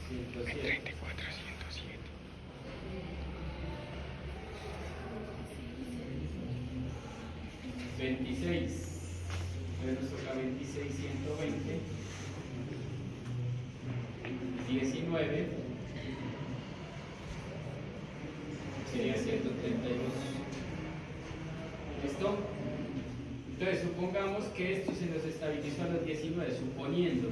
107. 26. Entonces nos toca 26, 120. 19. Sería 132. ¿Listo? Entonces supongamos que esto se nos estabilizó a los 19, suponiendo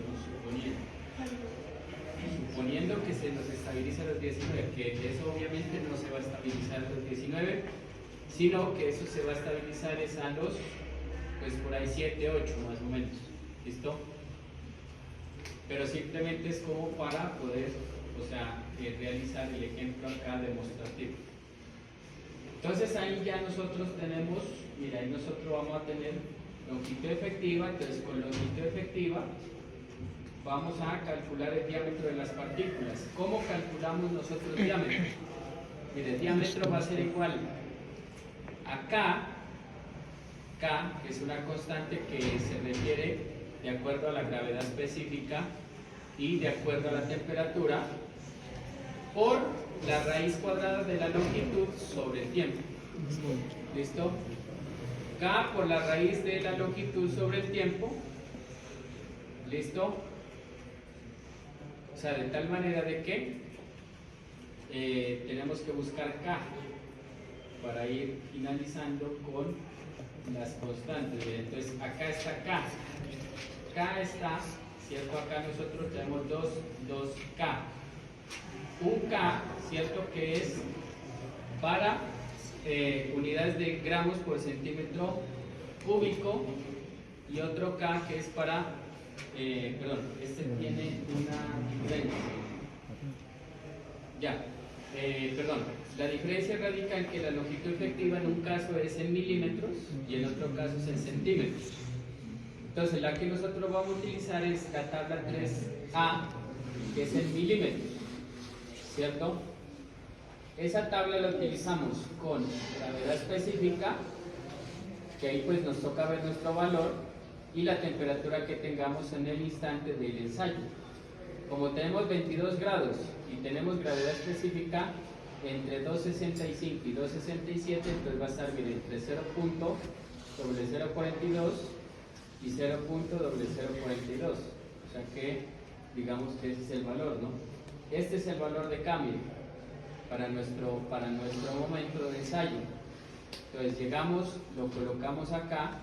que se nos estabiliza a los 19, que eso obviamente no se va a estabilizar a los 19, sino que eso se va a estabilizar es a los, pues por ahí 7, 8 más o menos. ¿Listo? Pero simplemente es como para poder, realizar el ejemplo acá demostrativo. Entonces ahí ya nosotros tenemos, mira, ahí nosotros vamos a tener longitud efectiva. Entonces con longitud efectiva vamos a calcular el diámetro de las partículas. ¿Cómo calculamos nosotros el diámetro? Mire, el diámetro va a ser igual a K, que es una constante que se refiere de acuerdo a la gravedad específica y de acuerdo a la temperatura, por la raíz cuadrada de la longitud sobre el tiempo. ¿Listo? K por la raíz de la longitud sobre el tiempo. ¿Listo? O sea, de tal manera de que tenemos que buscar K para ir finalizando con las constantes. Entonces, acá está K. K está, ¿cierto? Acá nosotros tenemos 2K. Un K, ¿cierto? Que es para unidades de gramos por centímetro cúbico, y otro K que es para, este tiene una diferencia. La diferencia radica en que la longitud efectiva en un caso es en milímetros y en otro caso es en centímetros. Entonces, la que nosotros vamos a utilizar es la tabla 3A, que es en milímetros, ¿cierto? Esa tabla la utilizamos con gravedad específica, que ahí pues nos toca ver nuestro valor, y la temperatura que tengamos en el instante del ensayo. Como tenemos 22 grados y tenemos gravedad específica entre 2,65 y 2,67, entonces va a estar bien entre 0.0042 y 0.0042. O sea que digamos que ese es el valor, ¿no? Este es el valor de cambio para nuestro momento de ensayo. Entonces llegamos, lo colocamos acá,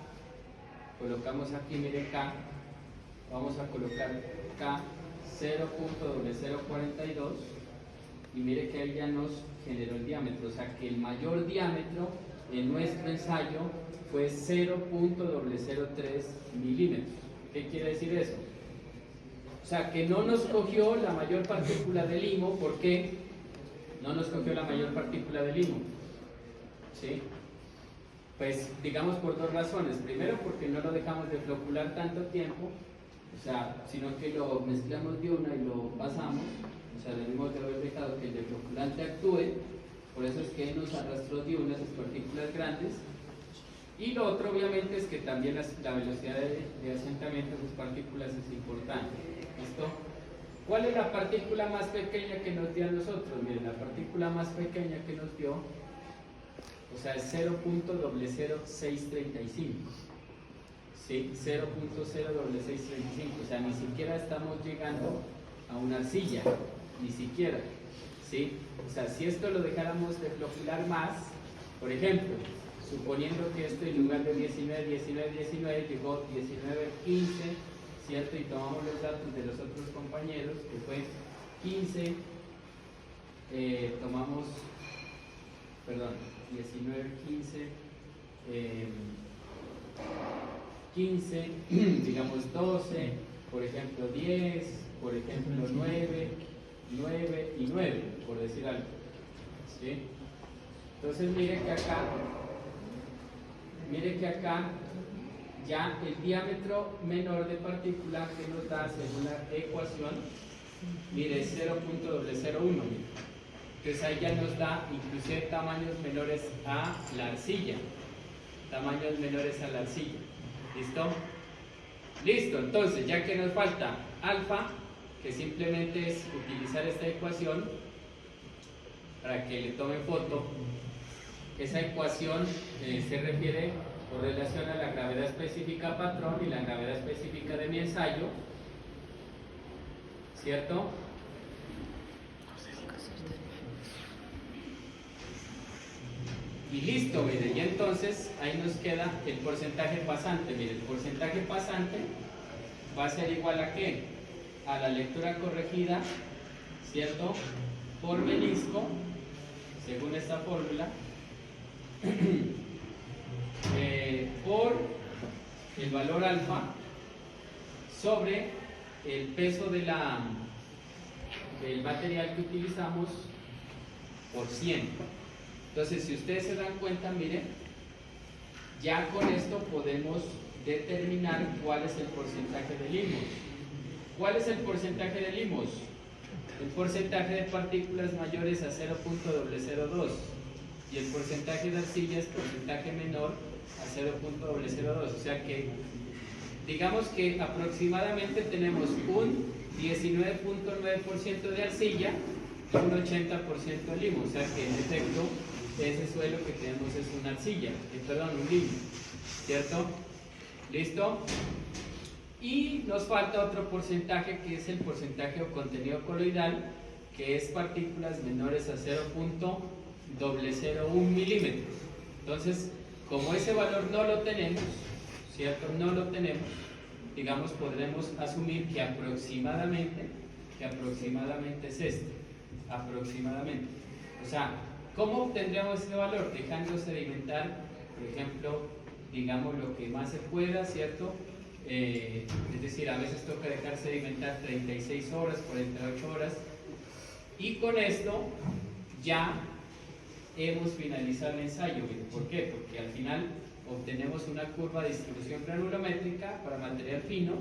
colocamos aquí, mire K, vamos a colocar K 0.0042, y mire que ahí ya nos generó el diámetro. O sea que el mayor diámetro en nuestro ensayo fue 0.003 milímetros. ¿Qué quiere decir eso? O sea que no nos cogió la mayor partícula de limo. ¿Por qué no nos cogió la mayor partícula de limo? ¿Sí? Pues digamos por dos razones. Primero, porque no lo dejamos de flocular tanto tiempo, sino que lo mezclamos de una y lo pasamos. Debemos de haber dejado que el defloculante actúe. Por eso es que nos arrastró de unas partículas grandes. Y lo otro, obviamente, es que también la velocidad de asentamiento de sus partículas es importante. ¿Listo? ¿Cuál es la partícula más pequeña que nos dio a nosotros? Miren, la partícula más pequeña que nos dio, es 0.00635. ¿Sí? 0.00635. O sea, ni siquiera estamos llegando a una arcilla, ni siquiera. ¿Sí? O sea, si esto lo dejáramos de flocular más, por ejemplo, suponiendo que esto en lugar de 19 llegó 19,15, ¿cierto? Y tomamos los datos de los otros compañeros, que fue 15, 15, digamos 12, por ejemplo 10, por ejemplo 9 y 9, por decir algo. ¿Sí? Entonces mire que acá ya el diámetro menor de partícula que nos da según la ecuación, mire, es 0.001. Entonces ahí ya nos da inclusive tamaños menores a la arcilla. ¿Listo? Listo, entonces ya que nos falta alfa, que simplemente es utilizar esta ecuación para que le tomen foto. Esa ecuación se refiere o relaciona la gravedad específica patrón y la gravedad específica de mi ensayo, ¿cierto? Y listo, miren, y entonces ahí nos queda el porcentaje pasante. Miren, el porcentaje pasante va a ser igual a ¿qué? A la lectura corregida, ¿cierto? Por menisco, según esta fórmula, por el valor alfa sobre el peso del material que utilizamos por 100. Entonces, si ustedes se dan cuenta, miren, ya con esto podemos determinar cuál es el porcentaje de limos. ¿Cuál es el porcentaje de limos? El porcentaje de partículas mayores a 0.002 y el porcentaje de arcilla es porcentaje menor a 0.002. O sea que, digamos que aproximadamente tenemos un 19.9% de arcilla y un 80% de limo. O sea que en efecto, ese suelo que tenemos es una arcilla, perdón, un limo, ¿cierto? ¿Listo? Y nos falta otro porcentaje que es el porcentaje o contenido coloidal, que es partículas menores a 0.001 milímetros. Entonces, como ese valor no lo tenemos, ¿cierto? No lo tenemos, digamos, podremos asumir que aproximadamente es este, aproximadamente. O sea, ¿cómo obtendríamos ese valor? Dejando sedimentar, por ejemplo, digamos lo que más se pueda, ¿cierto? Es decir, a veces toca dejar sedimentar 36 horas, 48 horas, y con esto ya hemos finalizado el ensayo. ¿Por qué? Porque al final obtenemos una curva de distribución granulométrica para material fino,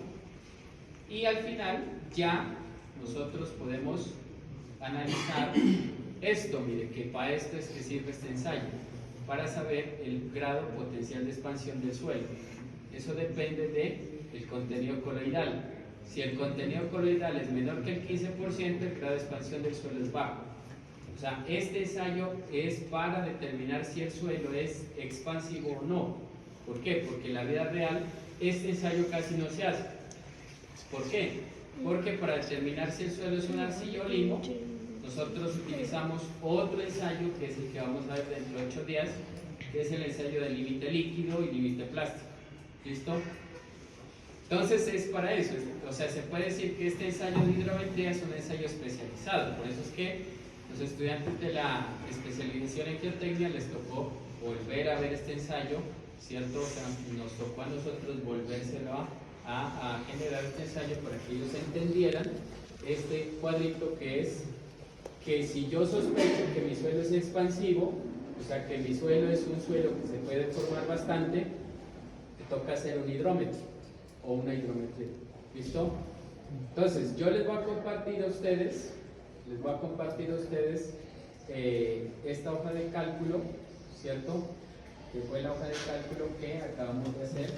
y al final ya nosotros podemos analizar esto. Mire, que para esto es que sirve este ensayo, para saber el grado potencial de expansión del suelo. Eso depende del contenido coloidal. Si el contenido coloidal es menor que el 15%, el grado de expansión del suelo es bajo. O sea, este ensayo es para determinar si el suelo es expansivo o no. ¿Por qué? Porque en la vida real este ensayo casi no se hace. ¿Por qué? Porque para determinar si el suelo es una arcilla o limo, nosotros utilizamos otro ensayo que es el que vamos a ver dentro de 8 días, que es el ensayo de límite líquido y límite plástico. ¿Listo? Entonces es para eso. O sea, se puede decir que este ensayo de hidrometría es un ensayo especializado. Por eso es que los estudiantes de la especialización en geotecnia les tocó volver a ver este ensayo, ¿cierto? O sea, nos tocó a nosotros volvérselo a generar este ensayo para que ellos entendieran este cuadrito, que es que si yo sospecho que mi suelo es expansivo, o sea que mi suelo es un suelo que se puede formar bastante, te toca hacer un hidrómetro o una hidrometría. ¿Listo? Entonces, yo les voy a compartir a ustedes, esta hoja de cálculo, ¿cierto? Que fue la hoja de cálculo que acabamos de hacer.